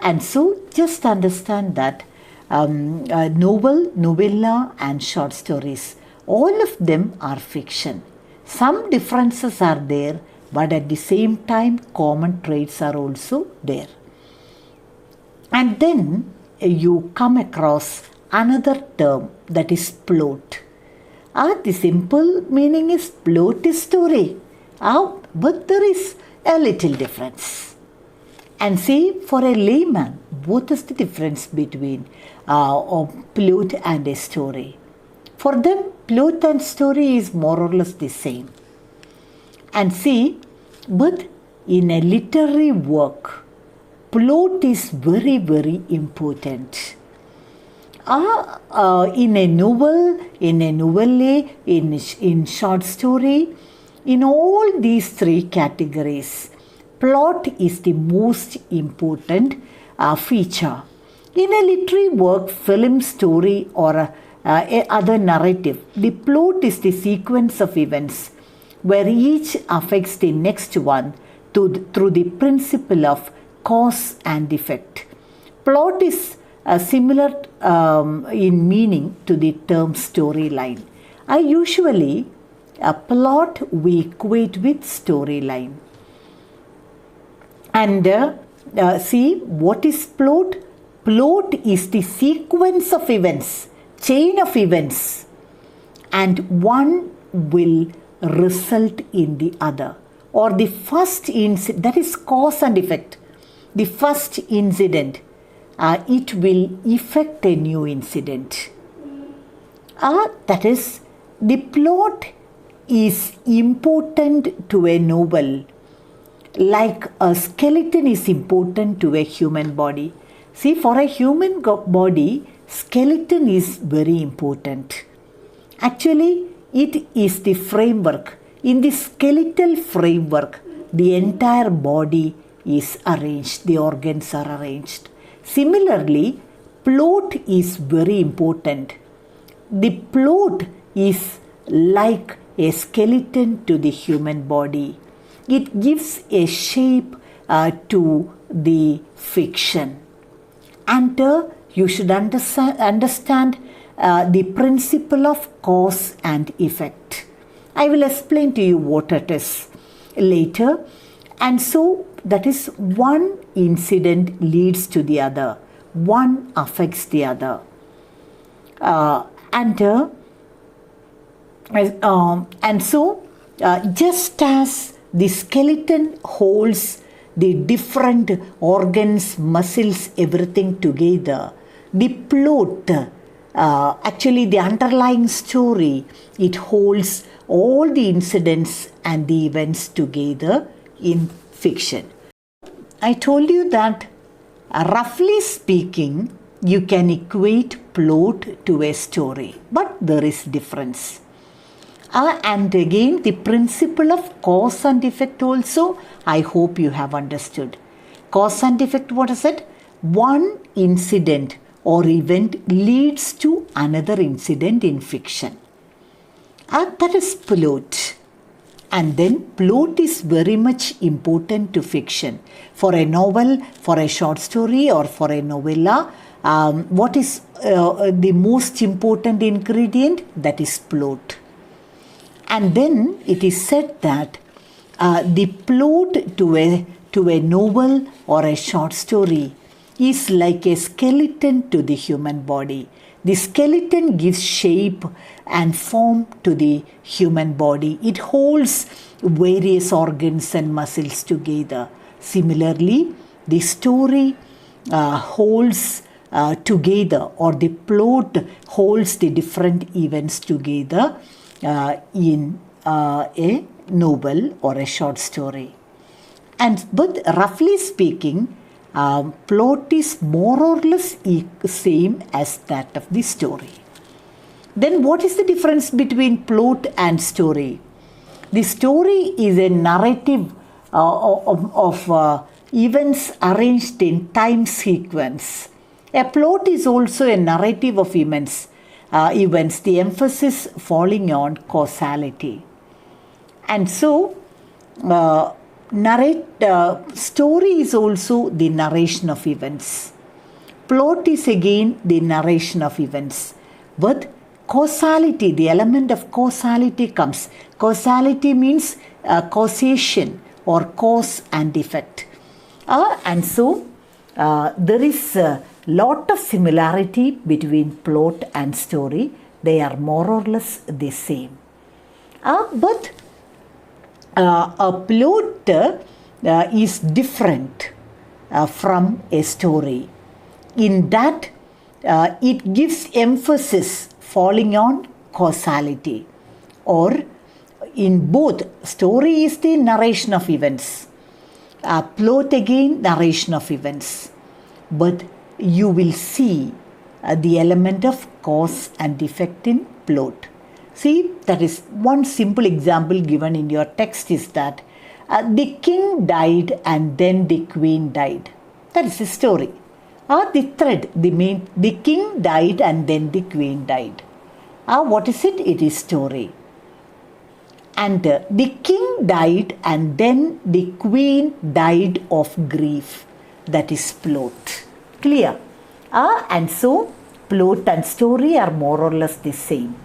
And so just understand that novel, novella and short stories, all of them are fiction. Some differences are there, but at the same time common traits are also there. And then you come across another term, that is plot. The simple meaning is plot is story. But there is a little difference. And see, for a layman, what is the difference between a plot and a story? For them, plot and story is more or less the same. And see, but in a literary work, plot is very, very important. In a novel, in a novelle, in short story, in all these three categories, plot is the most important feature. In a literary work, film, story or other narrative, the plot is the sequence of events where each affects the next one through the principle of cause and effect. Plot is similar in meaning to the term storyline. Usually, a plot we equate with storyline. And see, what is plot? Plot is the sequence of events, chain of events, and one will result in the other. Or the first incident, that is cause and effect. The first incident, it will effect a new incident. That is, the plot is important to a novel, like a skeleton is important to a human body. See, for a human body, skeleton is very important. Actually, it is the framework. In the skeletal framework, the entire body is arranged, the organs are arranged. Similarly, plot is very important. The plot is like a skeleton to the human body. It gives a shape to the fiction. And you should understand the principle of cause and effect. I will explain to you what it is later. And so that is, one incident leads to the other. One affects the other. And so just as the skeleton holds the different organs, muscles, everything together, the plot, actually the underlying story, it holds all the incidents and the events together in fiction. I told you that roughly speaking, you can equate plot to a story, but there is difference. And again, the principle of cause and effect also, I hope you have understood. Cause and effect, what is it? One incident or event leads to another incident in fiction. That is plot. And then plot is very much important to fiction. For a novel, for a short story or for a novella, what is the most important ingredient? That is plot. And then it is said that the plot to a novel or a short story is like a skeleton to the human body. The skeleton gives shape and form to the human body. It holds various organs and muscles together. Similarly, the story holds together, or the plot holds the different events together in a novel or a short story. But roughly speaking, plot is more or less same as that of the story. Then what is the difference between plot and story? The story is a narrative of events arranged in time sequence. A plot is also a narrative of events, the emphasis falling on causality. And so, story is also the narration of events. Plot is again the narration of events. But causality, the element of causality comes. Causality means causation or cause and effect. And so there is a lot of similarity between plot and story. They are more or less the same. But a plot is different from a story in that it gives emphasis falling on causality, or in both, story is the narration of events, plot again narration of events, but you will see the element of cause and effect in plot. See, that is one simple example given in your text is that the king died and then the queen died. That is the story. The thread, the king died and then the queen died. What is it? It is story. And the king died and then the queen died of grief. That is plot. Clear? And so plot and story are more or less the same.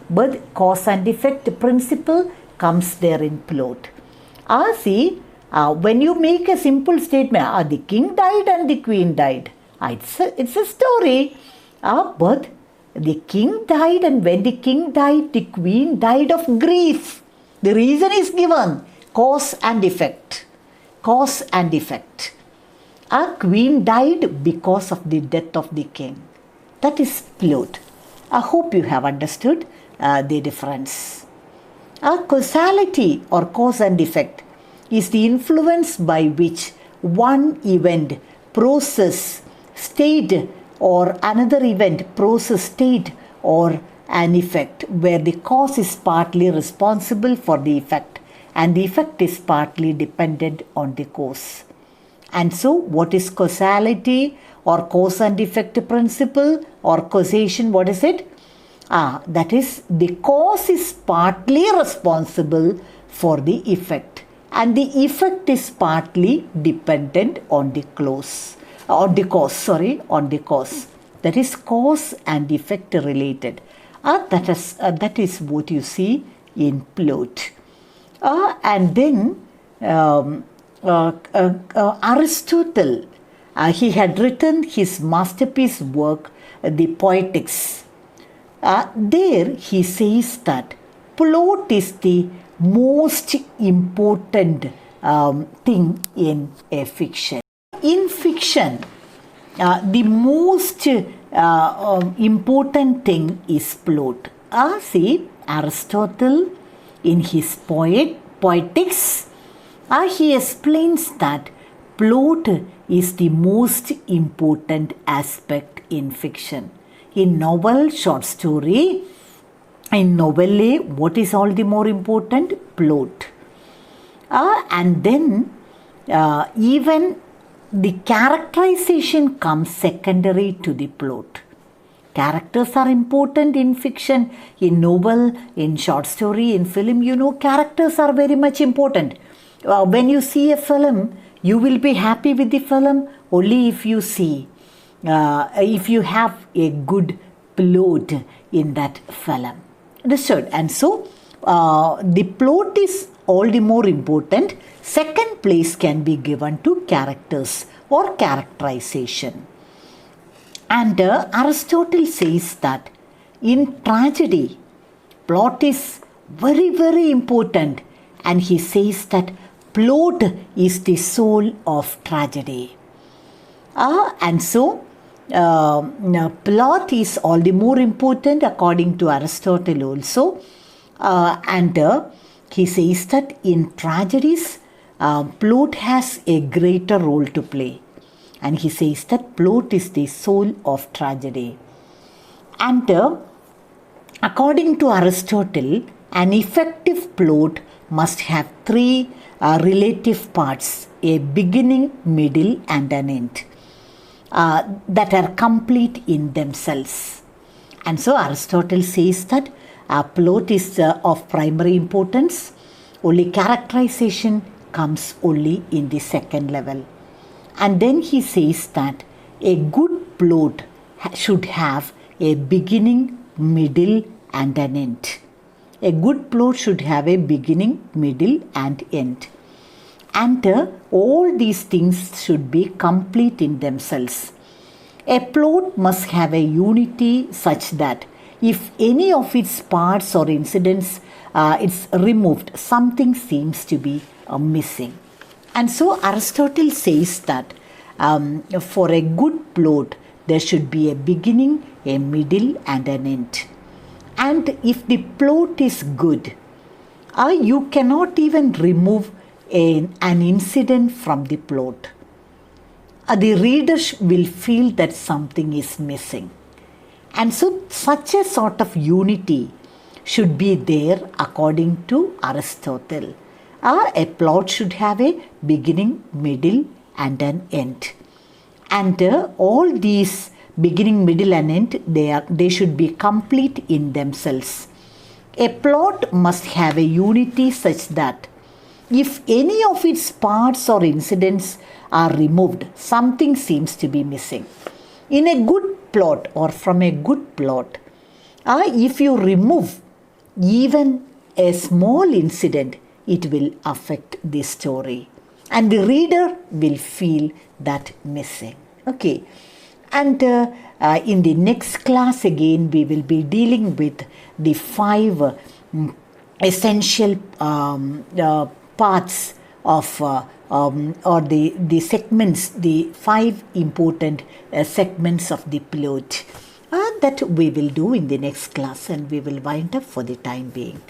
But cause and effect principle comes there in plot. See, when you make a simple statement, the king died and the queen died. It's a story. But the king died, and when the king died, the queen died of grief. The reason is given. Cause and effect. Cause and effect. Queen died because of the death of the king. That is plot. I hope you have understood the difference. Causality or cause and effect is the influence by which one event, process, state, or another event, process, state, or an effect where the cause is partly responsible for the effect and the effect is partly dependent on the cause. And so what is causality or cause and effect principle or causation? What is it? That is, the cause is partly responsible for the effect and the effect is partly dependent on the cause. On the cause. That is cause and effect related. That is what you see in plot. And then Aristotle, he had written his masterpiece work, the Poetics. There he says that plot is the most important thing in a fiction. In fiction, the most important thing is plot. See, Aristotle in his Poetics, he explains that plot is the most important aspect in fiction. In novel, short story, in novelle, what is all the more important? Plot. And then even the characterization comes secondary to the plot. Characters are important in fiction, in novel, in short story, in film. Characters are very much important. When you see a film, you will be happy with the film only if you see, if you have a good plot in that film. Understood? And so, the plot is all the more important. Second place can be given to characters or characterization. And Aristotle says that in tragedy, plot is very, very important. And he says that plot is the soul of tragedy. And so, plot is all the more important according to Aristotle also. And he says that in tragedies, plot has a greater role to play. And he says that plot is the soul of tragedy. And according to Aristotle, an effective plot must have three relative parts: a beginning, middle, and an end, that are complete in themselves. And so Aristotle says that plot is of primary importance. Only characterization comes only in the second level. And then he says that a good plot should have a beginning, middle, and an end. A good plot should have a beginning, middle, and end. And all these things should be complete in themselves. A plot must have a unity such that if any of its parts or incidents is removed, something seems to be missing. And so Aristotle says that for a good plot, there should be a beginning, a middle, and an end. And if the plot is good, you cannot even remove an incident from the plot. The reader will feel that something is missing. And so such a sort of unity should be there according to Aristotle. A plot should have a beginning, middle, and an end. And all these beginning, middle, and end, they should be complete in themselves. A plot must have a unity such that if any of its parts or incidents are removed, something seems to be missing. In a good plot or from a good plot, if you remove even a small incident, it will affect the story. And the reader will feel that missing. Okay. And in the next class again, we will be dealing with the 5 essential parts of or the segments, the 5 important segments of the plot that we will do in the next class, and we will wind up for the time being.